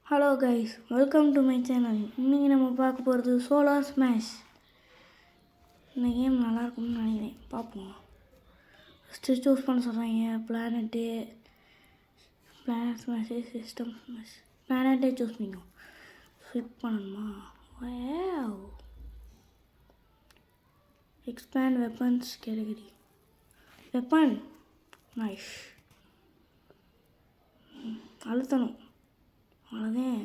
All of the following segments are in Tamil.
Hello guys, welcome to my channel. இன்றைக்கி நம்ம பார்க்க போகிறது சோலார் ஸ்மாஷ். இந்த கேம் நல்லாயிருக்கும்னு நினைக்கிறேன், பார்ப்போம். ஃபஸ்ட்டு சூஸ் பண்ண சொல்கிறாங்க பிளானட்டு ஸ்மாஷு, சிஸ்டம் ஸ்மாஷ். பிளானட்டே சூஸ் பண்ணிக்கோ. ஸ்விப் பண்ணணுமா? Expand weapons category. Weapon nice. அழுத்தணும், அவ்வளோதான்.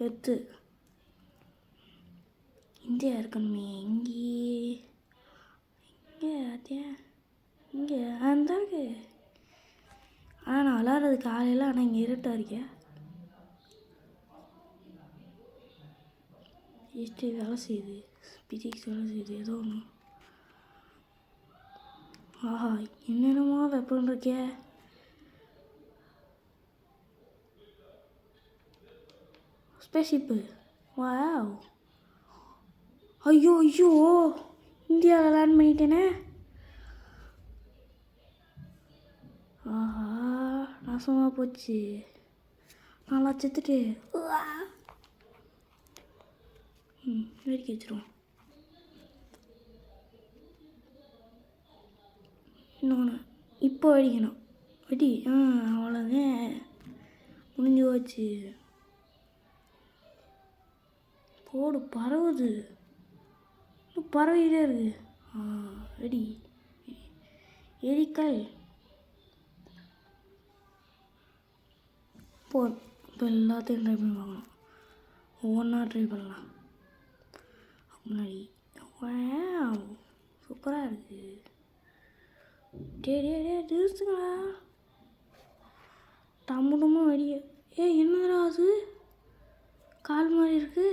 எடுத்து இந்தியா இருக்கணுமே. இங்கே அதே இங்கே அந்த இருக்கு. ஆனால் நான் விளாட்றது காலையில், ஆனால் இங்கே இருட்டாக இருக்கேன். ஹிஸ்ட்ரி வேலை செய்யுது, பிசிக்ஸ் வேலை செய்யுது, ஏதோ ஒன்று. ஆஹா, என்னென்னமோ வெப்பன் இருக்கே. ஸ்பேஸ்ஷிப்பு. வாவ். ஐயோ ஐயோ, இந்தியாவில் லேண்ட் பண்ணிட்டேனே. ஆஹா, நாசமாக போச்சு. நல்லா செத்துட்டு வெடிக்க வச்சிருவோம். இன்னொன்று இப்போ வெடிக்கணும். வெடி. அவ்வளோதான், முடிஞ்சு போச்சு. போடு, பரவுது, பரவிட்டே இருக்கு. வெடி, எரிக்கல். இப்போ எல்லாத்தையும் ட்ரை பண்ணி பார்க்கணும். ஒவ்வொன்றா ட்ரை பண்ணலாம். முன்னாடி சூப்பராக இருக்குது. நிறுத்துங்களா. டம்முடமும் வெடிய. என்னடா அது, கால் மாதிரி இருக்கு.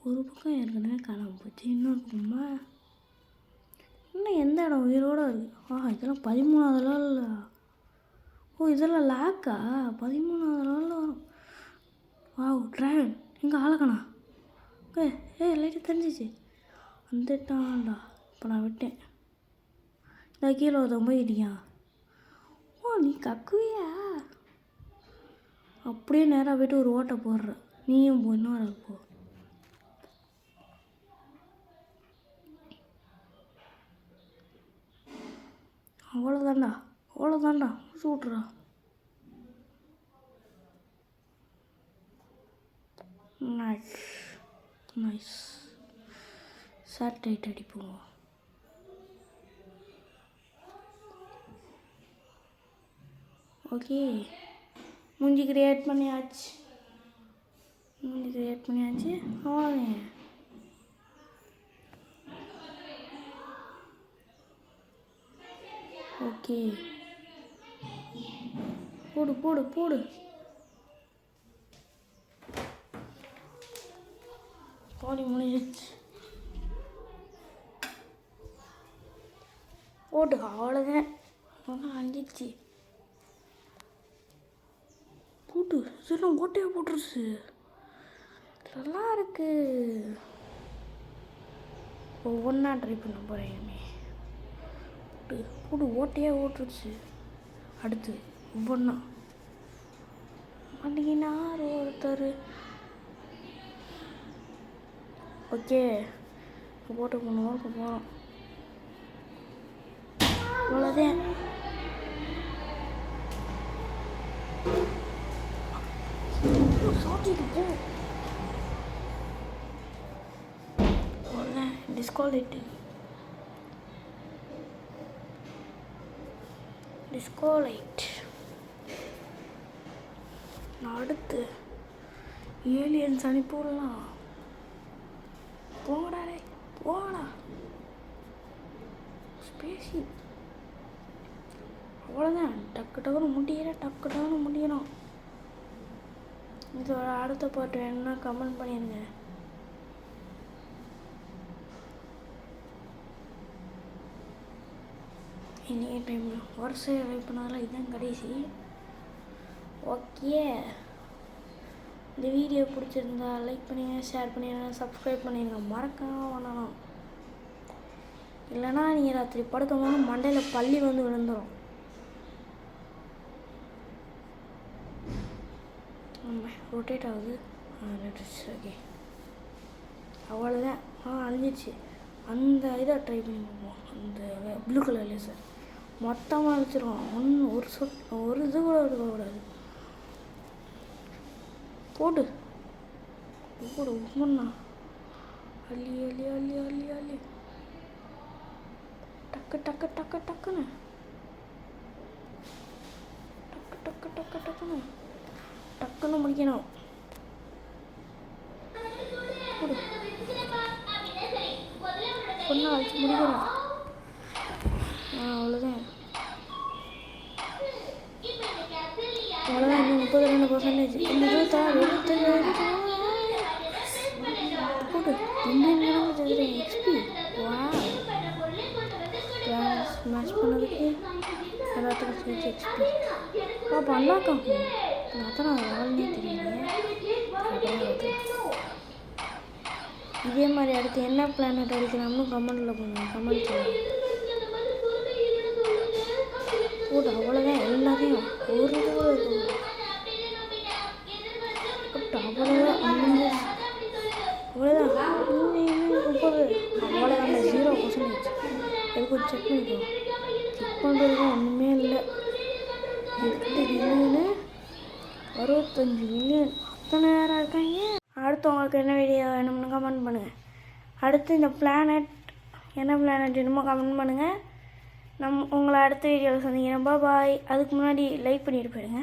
ஒரு பக்கம் ஏற்கனவே காணாமல் போச்சு, இன்னொரு பக்கமா இன்னும் எந்த இடம் உயிரோடு இருக்குது. இதெல்லாம் 13வது லெவலில். இதெல்லாம் லாக்கா? 13வது லெவலில் வரும். ட்ராகன் எங்கே ஆளக்கணா? லைட்டாக தெரிஞ்சிச்சு. வந்துட்டான்டா. இப்போ நான் விட்டேன். இந்த கீழே ஒருத்தன் போயிட்டியா? நீ கக்குவியா? அப்படியே நேராக போய்ட்டு ஒரு ஓட்டை போடுற. நீயும் போ, இன்னொரு போ. அவ்வளோதான்டா சூட்ரா. நைஸ். சேட்டலைட் அடிப்போம். ஓகே, மூஞ்சி கிரியேட் பண்ணியாச்சு. அவ்வளோதான். ஓகே, போடு போடு போடு. பாடி முடிஞ்சிச்சு. போட்டு அவ்வளோதான். அஞ்சிச்சு. போட்டு இதெல்லாம் ஓட்டையாக போட்டுருச்சு. நல்லா இருக்கு. ஒவ்வொன்றா ட்ரை பண்ண போகிறேன். போட்டு ஓட்டையாக ஓட்டுருச்சு. அடுத்து ஒவ்வொன்றா மாட்டிங்கன்னா ஒருத்தர். ஓகே, போட்டு போகிறோம். அவ்வளோதான். சாட்டிட்டு போ. அவ்வளோதான். டிஸ்குவாலிஃபைட். அடுத்து ஏலியன்ஸ் அனுப்பிவிடலாம். போங்கடா. ஸ்பேஸ்ஷிப். அவ்வளோதான். டக்குன்னு முடியணும். இதோட அடுத்த பாட்டு வேணும்னா கமெண்ட் பண்ணிடுங்க. இன்றைக்கி டைமில் வரிசையாக ட்ரை பண்ணதில் இதுதான் கடைசி. ஓகே, இந்த வீடியோ பிடிச்சிருந்தா லைக் பண்ணுங்கள், ஷேர் பண்ணிடுங்க, சப்ஸ்கிரைப் பண்ணிடுங்க. மறக்காம பண்ணணும். இல்லைனா நீங்கள் ராத்திரி படுக்கும்போது மண்டையில் பள்ளி வந்து விழுந்துடும். ரொட்டேட் ஆகுது. ஓகே, அவ்வளோதான். அழிஞ்சிச்சு. அந்த இதை ட்ரை பண்ணி பார்ப்போம். அந்த ப்ளூ கலர் லேசர் மொத்தமாக அழிச்சிருவோம். ஒரு இது கூட இருக்கக்கூடாது. போடு உண்மைண்ணா. அள்ளி அள்ளி அள்ளி அள்ளி அள்ளி டக்கு டக்கு டக்கு டக்குன்னு டக்கு டக்கு டக்கு டக்குன்னு முடிக்கணும். ஒன்றா அழிச்சு முடிக்கணும். அவ்வளோதான். இன்னும் 32%. இந்த 27 போட்டு எக்ஸ்பி. ஸ்மாஷ் பண்ணதுக்கு எல்லாத்துக்கும் சேர்த்து எக்ஸ்பி. பண்ணாக்கம் அதான் லெவல்னே தெரியலையே. இதே மாதிரி அடுத்து என்ன பிளானட் அடிக்கலாம்னு கமெண்டில் பண்ணுங்க. கமெண்ட் சொல்லுங்கள். போட்டு அவ்வளோதான். எல்லாத்தையும் ஒரு இது கூட இருக்கும். அவ்வளோதான். அவ்வளோதான். 0%. எதுக்கு செக் பண்ணிக்கோ. செக் பண்ணுறதுக்கு ஒன்றுமே இல்லை. 8 மில்லியனு 65 மில்லியன். அத்தனை நேரம் இருக்காங்க. அடுத்து உங்களுக்கு என்ன வீடியோ வேணும்னு கமெண்ட் பண்ணுங்கள். அடுத்து இந்த பிளானட் என்ன பிளானட் வேணுமோ கமெண்ட் பண்ணுங்கள். உங்களை அடுத்த வீடியோவில் சந்திக்கிறேன். பாய். அதுக்கு முன்னாடி லைக் பண்ணிட்டு போயிடுங்க.